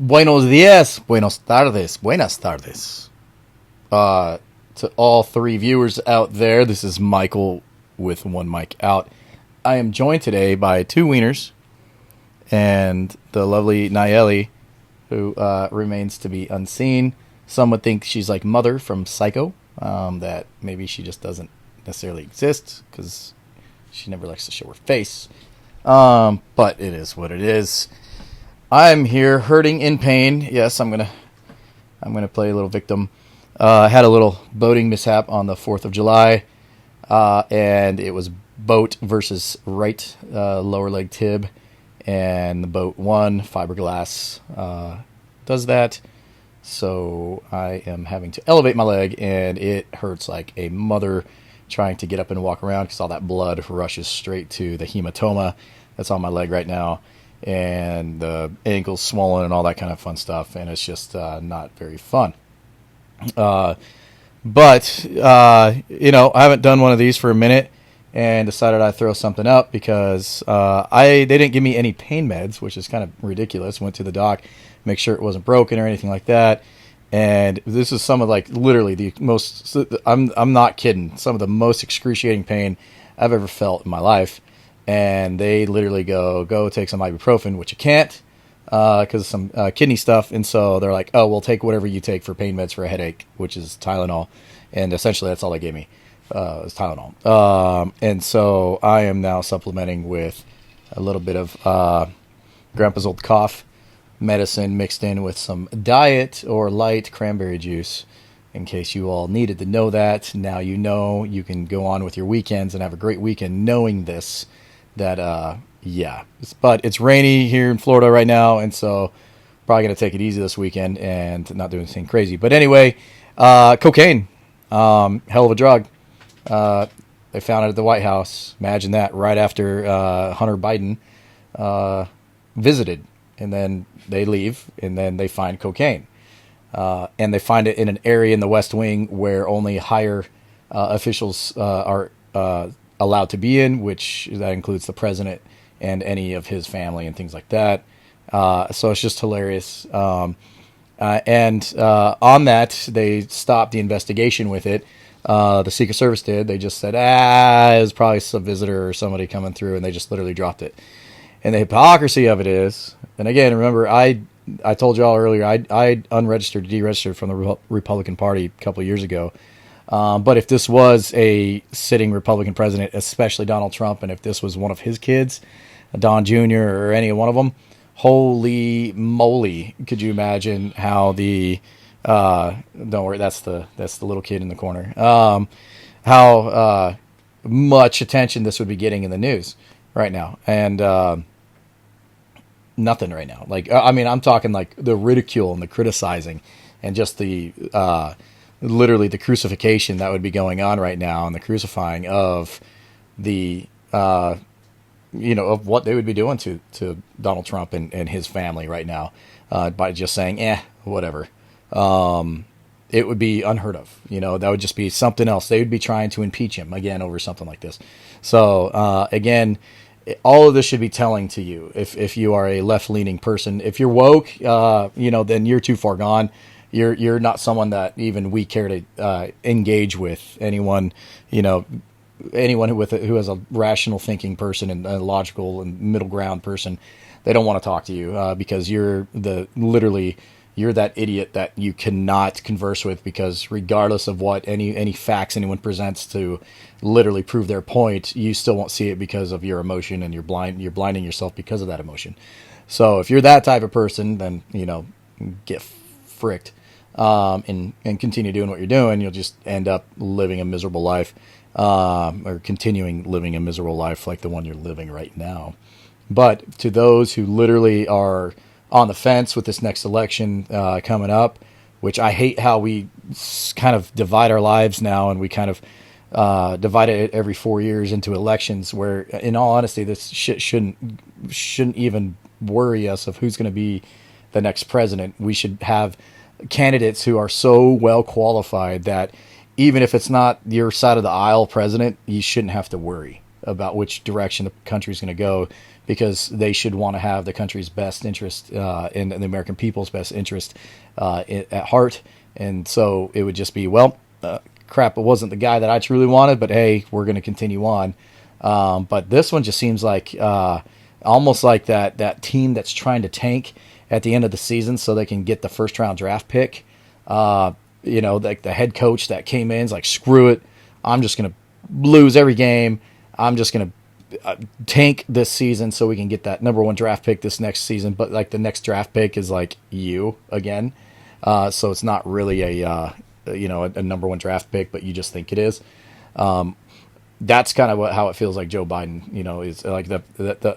Buenos días, buenos tardes, buenas tardes. To all three viewers out there, this is Michael with one mic out. I am joined today by two wieners and the lovely Nayeli, who remains to be unseen. Some would think she's like Mother from Psycho, that maybe she just doesn't necessarily exist because she never likes to show her face. But it is what it is. I'm here hurting in pain. Yes, I'm gonna play a little victim. Had a little boating mishap on the 4th of July, and it was boat versus right lower leg tib, and the boat won. Fiberglass does that, so I am having to elevate my leg, and it hurts like a mother trying to get up and walk around because all that blood rushes straight to the hematoma that's on my leg right now. And the ankle's swollen and all that kind of fun stuff, and it's just not very fun. But I haven't done one of these for a minute, and decided I'd throw something up because they didn't give me any pain meds, which is kind of ridiculous. Went to the doc, make sure it wasn't broken or anything like that, and this is some of like literally the most. I'm not kidding. Some of the most excruciating pain I've ever felt in my life. And they literally go take some ibuprofen, which you can't because of some kidney stuff. And so they're like, oh, we'll take whatever you take for pain meds for a headache, which is Tylenol. And essentially that's all they gave me is Tylenol. And so I am now supplementing with a little bit of Grandpa's old cough medicine mixed in with some diet or light cranberry juice. In case you all needed to know that, now you know. You can go on with your weekends and have a great weekend knowing this. But it's rainy here in Florida right now, and so probably going to take it easy this weekend and not do anything crazy. But anyway, cocaine, hell of a drug. They found it at the White House. Imagine that, right after Hunter Biden visited, and then they leave, and then they find cocaine. And they find it in an area in the West Wing where only higher officials are allowed to be in, which that includes the president and any of his family and things like that. So it's just hilarious. And on that, they stopped the investigation with it. The Secret Service did. They just said, it was probably some visitor or somebody coming through, and they just literally dropped it. And the hypocrisy of it is, and again, remember, I told y'all earlier, I unregistered, deregistered from the Republican Party a couple of years ago. But if this was a sitting Republican president, especially Donald Trump, and if this was one of his kids, Don Jr. or any one of them, holy moly, could you imagine how don't worry, that's the little kid in the corner, how much attention this would be getting in the news right now. And nothing right now. Like, I'm talking like the ridicule and the criticizing and just the literally the crucifixion that would be going on right now, and the crucifying of the of what they would be doing to Donald Trump and his family right now, by just saying whatever. It would be unheard of. That would just be something else. They would be trying to impeach him again over something like this. So again, all of this should be telling to you, if you are a left-leaning person. If you're woke, then you're too far gone. You're not someone that even we care to engage with. Anyone who has a rational thinking person and a logical and middle ground person, they don't want to talk to you because you're that idiot that you cannot converse with, because regardless of what any facts anyone presents to literally prove their point, you still won't see it because of your emotion, and you're blinding yourself because of that emotion. So if you're that type of person, then get fricked. And continue doing what you're doing, you'll just end up living a miserable life, or continuing living a miserable life like the one you're living right now. But to those who literally are on the fence with this next election coming up, which I hate how we kind of divide our lives now, and we kind of divide it every 4 years into elections, where, in all honesty, this shit shouldn't even worry us of who's going to be the next president. We should have candidates who are so well qualified that even if it's not your side of the aisle president, you shouldn't have to worry about which direction the country's going to go, because they should want to have the country's best interest and the American people's best interest at heart. And so it would just be, well, crap, it wasn't the guy that I truly wanted, but hey, we're going to continue on. But this one just seems like almost like that team that's trying to tank at the end of the season so they can get the first round draft pick. Like the head coach that came in is like, screw it, I'm just going to lose every game. I'm just going to tank this season so we can get that number one draft pick this next season. But like the next draft pick is like you again. So it's not really a number one draft pick, but you just think it is. That's kind of how it feels like Joe Biden, is like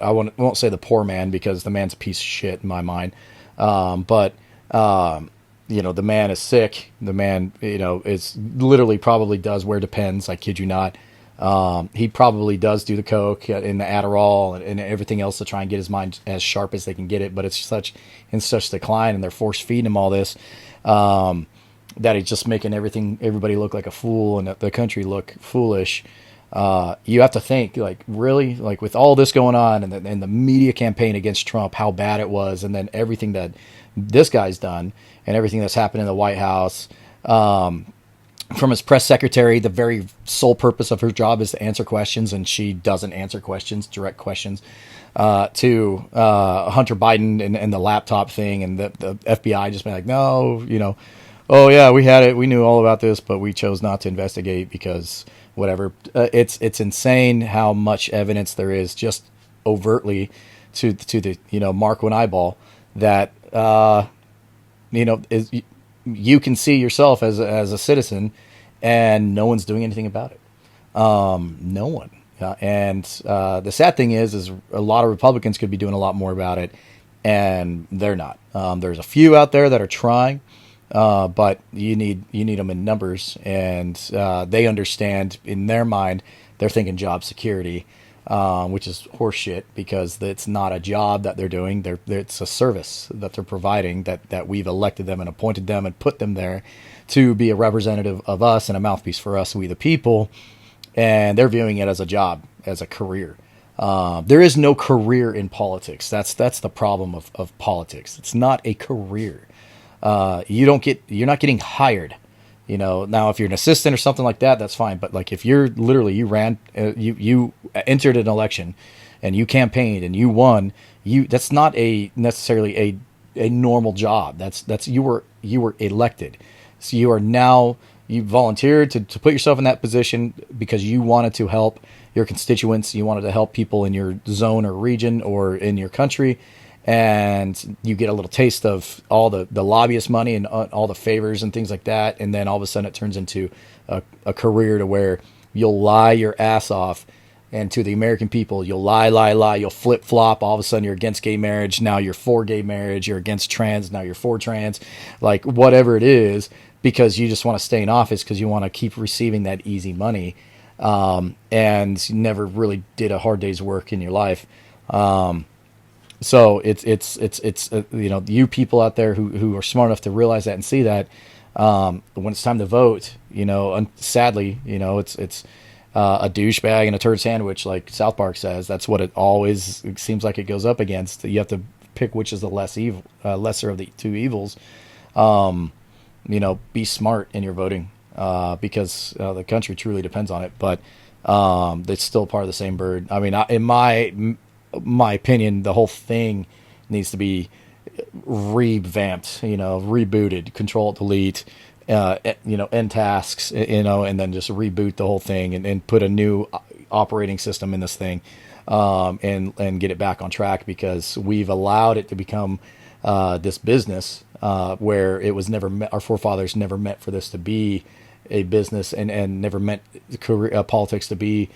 I won't say the poor man, because the man's a piece of shit in my mind. But the man is sick. The man, is literally probably does wear Depends. I kid you not. He probably does do the coke and the Adderall and everything else to try and get his mind as sharp as they can get it. But it's in such decline, and they're force feeding him all this, that he's just making everybody look like a fool, and the country look foolish. You have to think, like, really, like, with all this going on and the media campaign against Trump, how bad it was, and then everything that this guy's done and everything that's happened in the White House, from his press secretary, the very sole purpose of her job is to answer questions, and she doesn't answer questions, direct questions, to Hunter Biden and the laptop thing, and the FBI just being like, no, oh yeah, we had it, we knew all about this, but we chose not to investigate because whatever. It's insane how much evidence there is, just overtly to the mark one eyeball, that is, you can see yourself as a citizen, and no one's doing anything about it. No one. And the sad thing is a lot of Republicans could be doing a lot more about it, and they're not. There's a few out there that are trying, but you need them in numbers, and they understand in their mind. They're thinking job security, which is horseshit, because it's not a job that they're doing. It's a service that they're providing, that we've elected them and appointed them and put them there to be a representative of us and a mouthpiece for us, we the people. And they're viewing it as a job, as a career. There is no career in politics. That's the problem of politics. It's not a career. You're not getting hired. Now if you're an assistant or something like that, that's fine. But like if you're literally, you entered an election and you campaigned and you won, that's not necessarily a normal job. That's you were elected. So you volunteered to put yourself in that position because you wanted to help your constituents. You wanted to help people in your zone or region or in your country. And you get a little taste of all the lobbyist money and all the favors and things like that. And then all of a sudden it turns into a career to where you'll lie your ass off. And to the American people, you'll lie. You'll flip flop. All of a sudden you're against gay marriage. Now you're for gay marriage. You're against trans. Now you're for trans. Like whatever it is, because you just want to stay in office because you want to keep receiving that easy money. And you never really did a hard day's work in your life. So it's you people out there who are smart enough to realize that and see that, when it's time to vote, sadly, it's a douchebag and a turd sandwich, like South Park says. That's what it seems like it goes up against. You have to pick which is the lesser of the two evils. Be smart in your voting, because the country truly depends on it. But it's still part of the same bird. I mean, in my opinion, the whole thing needs to be revamped, rebooted, Control Delete, end tasks, and then just reboot the whole thing and put a new operating system in this thing, and get it back on track, because we've allowed it to become this business where it was never our forefathers never meant for this to be a business, and never meant politics to be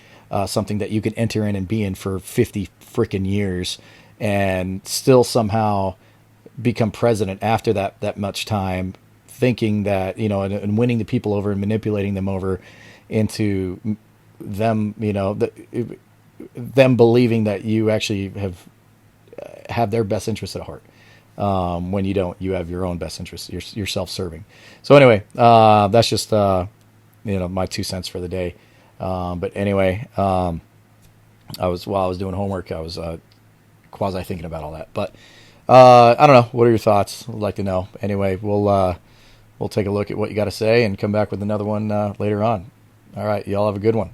something that you could enter in and be in for 50 freaking years and still somehow become president after that much time, thinking that, and winning the people over and manipulating them over into them, them believing that you actually have their best interests at heart. When you don't, you have your own best interests. You're self-serving. So anyway, that's just, my 2 cents for the day. But anyway, While I was doing homework, I was quasi thinking about all that. But I don't know. What are your thoughts? I'd like to know. Anyway, we'll take a look at what you got to say and come back with another one later on. All right, y'all have a good one.